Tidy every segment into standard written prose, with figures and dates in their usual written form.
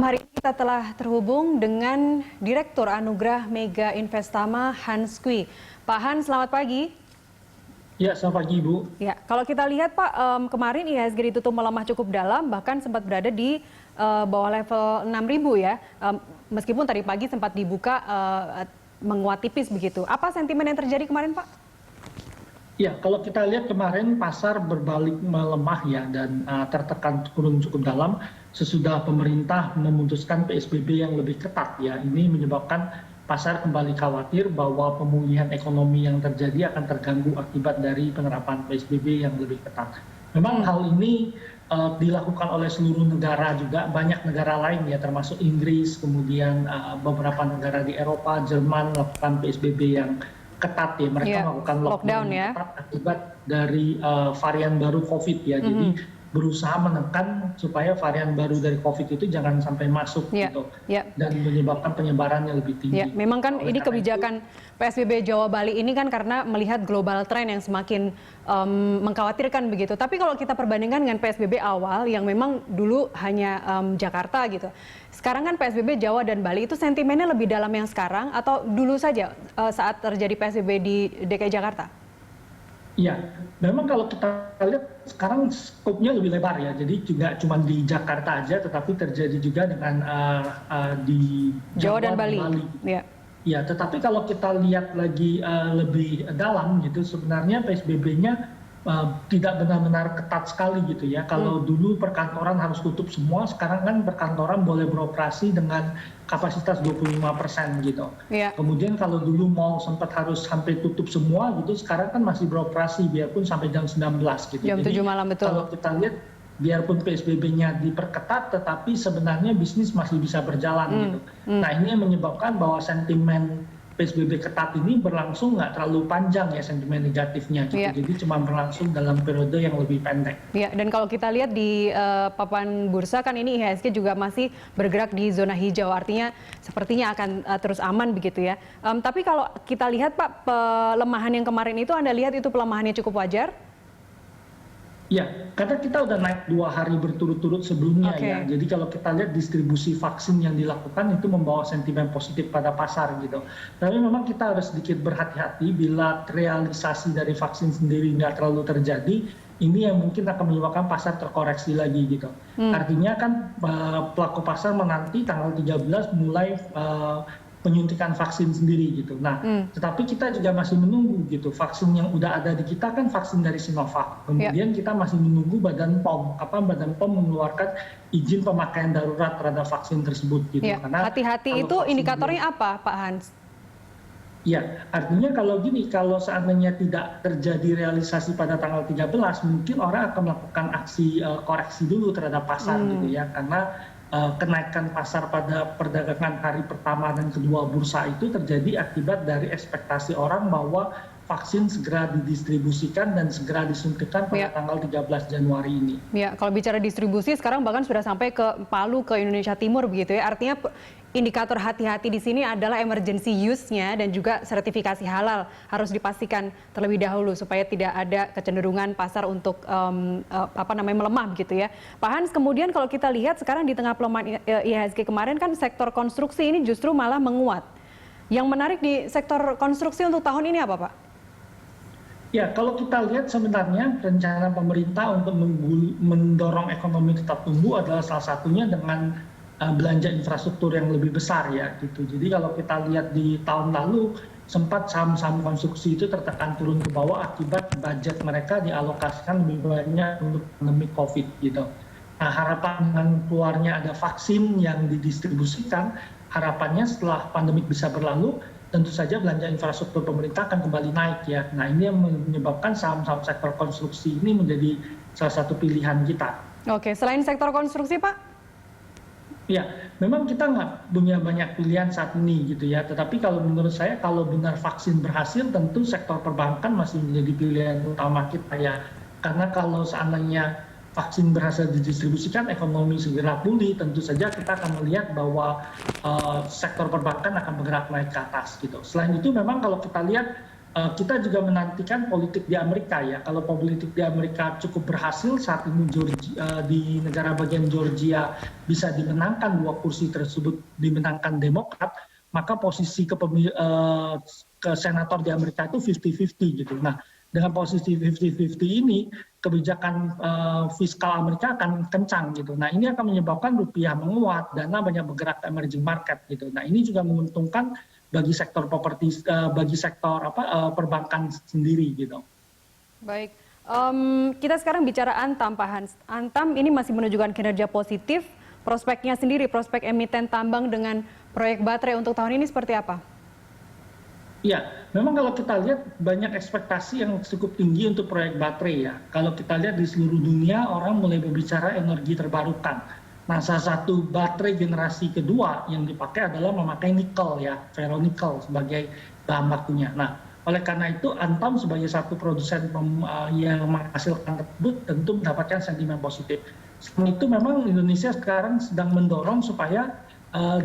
Hari ini kita telah terhubung dengan Direktur Anugerah Mega Investama Hans Kueh. Pak Hans, selamat pagi. Ya, selamat pagi Ibu. Ya, kalau kita lihat Pak, kemarin IHSG ditutup melemah cukup dalam, bahkan sempat berada di bawah level 6.000 ya. Meskipun tadi pagi sempat dibuka menguat tipis begitu. Apa sentimen yang terjadi kemarin Pak? Ya, kalau kita lihat kemarin pasar berbalik melemah ya dan tertekan turun cukup dalam sesudah pemerintah memutuskan PSBB yang lebih ketat ya. Ini menyebabkan pasar kembali khawatir bahwa pemulihan ekonomi yang terjadi akan terganggu akibat dari penerapan PSBB yang lebih ketat. Memang hal ini dilakukan oleh seluruh negara juga, banyak negara lain ya termasuk Inggris, kemudian beberapa negara di Eropa, Jerman melakukan PSBB yang ketat ya, mereka melakukan lockdown ya, ketat akibat dari varian baru COVID ya. Jadi berusaha menekan supaya varian baru dari COVID itu jangan sampai masuk gitu dan menyebabkan penyebarannya lebih tinggi. Memang kan ini kebijakan PSBB Jawa Bali ini kan karena melihat global trend yang semakin mengkhawatirkan begitu. Tapi kalau kita perbandingkan dengan PSBB awal yang memang dulu hanya Jakarta gitu. Sekarang kan PSBB Jawa dan Bali itu sentimennya lebih dalam yang sekarang atau dulu saja saat terjadi PSBB di DKI Jakarta? Iya, memang kalau kita lihat sekarang skopnya lebih lebar ya, jadi juga cuma di Jakarta aja, tetapi terjadi juga dengan di Jawa dan Bali. Ya, tetapi kalau kita lihat lagi lebih dalam gitu, sebenarnya PSBB-nya tidak benar-benar ketat sekali gitu ya. Kalau dulu perkantoran harus tutup semua, sekarang kan perkantoran boleh beroperasi dengan kapasitas 25% gitu. Kemudian kalau dulu mall sempat harus sampai tutup semua gitu, sekarang kan masih beroperasi biarpun sampai jam 19 gitu. Jam 7 malam, betul. Kalau kita lihat biarpun PSBB-nya diperketat, tetapi sebenarnya bisnis masih bisa berjalan gitu. Nah, ini yang menyebabkan bahwa sentimen PSBB ketat ini berlangsung nggak terlalu panjang ya sentimen negatifnya gitu. Jadi cuma berlangsung dalam periode yang lebih pendek. Ya, dan kalau kita lihat di papan bursa kan ini IHSG juga masih bergerak di zona hijau, artinya sepertinya akan terus aman begitu ya. Tapi kalau kita lihat Pak, pelemahan yang kemarin itu Anda lihat itu pelemahannya cukup wajar? Ya, karena kita udah naik 2 hari berturut-turut sebelumnya ya. Jadi kalau kita lihat distribusi vaksin yang dilakukan itu membawa sentimen positif pada pasar gitu. Tapi memang kita harus sedikit berhati-hati bila realisasi dari vaksin sendiri nggak terlalu terjadi. Ini yang mungkin akan menyebabkan pasar terkoreksi lagi gitu. Artinya kan pelaku pasar menanti tanggal 13 mulai penyuntikan vaksin sendiri gitu. Nah, tetapi kita juga masih menunggu gitu. Vaksin yang udah ada di kita kan vaksin dari Sinovac. Kemudian kita masih menunggu Badan POM, kapan Badan POM mengeluarkan izin pemakaian darurat terhadap vaksin tersebut gitu. Karena hati-hati itu indikatornya apa, Pak Hans? Ya, artinya kalau gini, kalau seandainya tidak terjadi realisasi pada tanggal 13, mungkin orang akan melakukan aksi koreksi dulu terhadap pasar gitu ya. Karena kenaikan pasar pada perdagangan hari pertama dan kedua bursa itu terjadi akibat dari ekspektasi orang bahwa vaksin segera didistribusikan dan segera disuntikan pada tanggal 13 Januari ini. Ya, kalau bicara distribusi sekarang bahkan sudah sampai ke Palu, ke Indonesia Timur begitu ya. Artinya indikator hati-hati di sini adalah emergency use-nya dan juga sertifikasi halal harus dipastikan terlebih dahulu supaya tidak ada kecenderungan pasar untuk melemah begitu ya. Pak Hans, kemudian kalau kita lihat sekarang di tengah pelemahan IHSG kemarin kan sektor konstruksi ini justru malah menguat. Yang menarik di sektor konstruksi untuk tahun ini apa, Pak? Ya, kalau kita lihat sebenarnya rencana pemerintah untuk mendorong ekonomi tetap tumbuh adalah salah satunya dengan belanja infrastruktur yang lebih besar ya gitu. Jadi kalau kita lihat di tahun lalu sempat saham-saham konstruksi itu tertekan turun ke bawah akibat budget mereka dialokasikan lebih banyak untuk pandemi COVID gitu. Nah, harapan dengan keluarnya ada vaksin yang didistribusikan, harapannya setelah pandemi bisa berlalu, tentu saja belanja infrastruktur pemerintah akan kembali naik ya. Nah, ini yang menyebabkan saham-saham sektor konstruksi ini menjadi salah satu pilihan kita. Oke, selain sektor konstruksi Pak? Ya, memang kita nggak punya banyak pilihan saat ini gitu ya. Tetapi kalau menurut saya kalau benar vaksin berhasil, tentu sektor perbankan masih menjadi pilihan utama kita ya. Karena kalau seandainya vaksin berhasil didistribusikan, ekonomi segera pulih, tentu saja kita akan melihat bahwa sektor perbankan akan bergerak naik ke atas gitu. Selain itu memang kalau kita lihat kita juga menantikan politik di Amerika ya. Kalau politik di Amerika cukup berhasil, saat ini di negara bagian Georgia bisa dimenangkan 2 kursi tersebut, dimenangkan Demokrat, maka posisi ke senator di Amerika itu 50-50 gitu. Nah, dengan posisi 50-50 ini, kebijakan fiskal Amerika akan kencang gitu. Nah, ini akan menyebabkan rupiah menguat, dana banyak bergerak ke emerging market gitu. Nah, ini juga menguntungkan bagi sektor properti, bagi sektor perbankan sendiri gitu. Baik, kita sekarang bicara Antam, Pak Hans. Antam ini masih menunjukkan kinerja positif. Prospeknya sendiri, prospek emiten tambang dengan proyek baterai untuk tahun ini seperti apa? Ya, memang kalau kita lihat banyak ekspektasi yang cukup tinggi untuk proyek baterai ya. Kalau kita lihat di seluruh dunia orang mulai berbicara energi terbarukan. Nah, salah satu baterai generasi kedua yang dipakai adalah memakai nikel ya, ferronikel sebagai bahan bakunya. Nah, oleh karena itu Antam sebagai satu produsen yang menghasilkan tersebut tentu mendapatkan sentimen positif. Selain itu memang Indonesia sekarang sedang mendorong supaya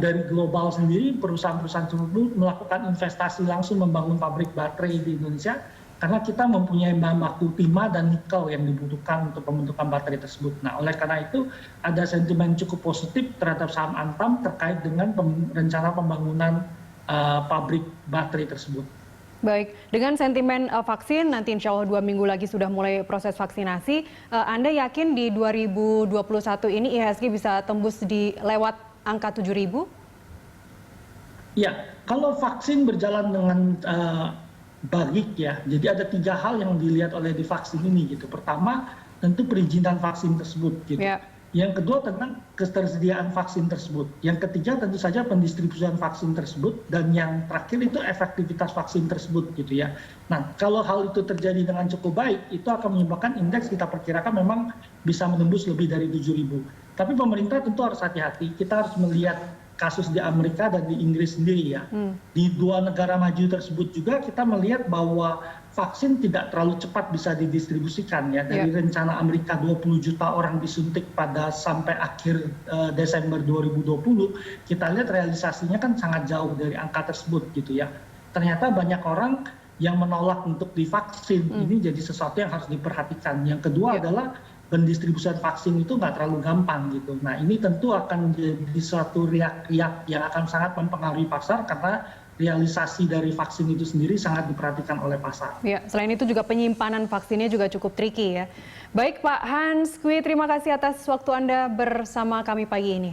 dari global sendiri perusahaan-perusahaan tersebut melakukan investasi langsung membangun pabrik baterai di Indonesia karena kita mempunyai bahan baku timah dan nikel yang dibutuhkan untuk pembentukan baterai tersebut. Nah, oleh karena itu ada sentimen cukup positif terhadap saham Antam terkait dengan rencana pembangunan pabrik baterai tersebut. Baik, dengan sentimen vaksin nanti insya Allah 2 minggu lagi sudah mulai proses vaksinasi, Anda yakin di 2021 ini IHSG bisa tembus di lewat angka 7.000? Ya, kalau vaksin berjalan dengan baik ya, jadi ada 3 hal yang dilihat oleh di vaksin ini gitu. Pertama, tentu perizinan vaksin tersebut gitu. Ya. Yang kedua tentang ketersediaan vaksin tersebut. Yang ketiga tentu saja pendistribusian vaksin tersebut. Dan yang terakhir itu efektivitas vaksin tersebut gitu ya. Nah, kalau hal itu terjadi dengan cukup baik, itu akan menyebabkan indeks kita perkirakan memang bisa menembus lebih dari 7.000. Tapi pemerintah tentu harus hati-hati. Kita harus melihat kasus di Amerika dan di Inggris sendiri ya. Di 2 negara maju tersebut juga kita melihat bahwa vaksin tidak terlalu cepat bisa didistribusikan ya. Dari rencana Amerika 20 juta orang disuntik pada sampai akhir Desember 2020, kita lihat realisasinya kan sangat jauh dari angka tersebut gitu ya. Ternyata banyak orang yang menolak untuk divaksin. Ini jadi sesuatu yang harus diperhatikan. Yang kedua adalah pendistribusian vaksin itu nggak terlalu gampang gitu. Nah, ini tentu akan menjadi suatu riak-riak yang akan sangat mempengaruhi pasar karena realisasi dari vaksin itu sendiri sangat diperhatikan oleh pasar. Ya, selain itu juga penyimpanan vaksinnya juga cukup tricky ya. Baik Pak Hans Kwi, terima kasih atas waktu Anda bersama kami pagi ini.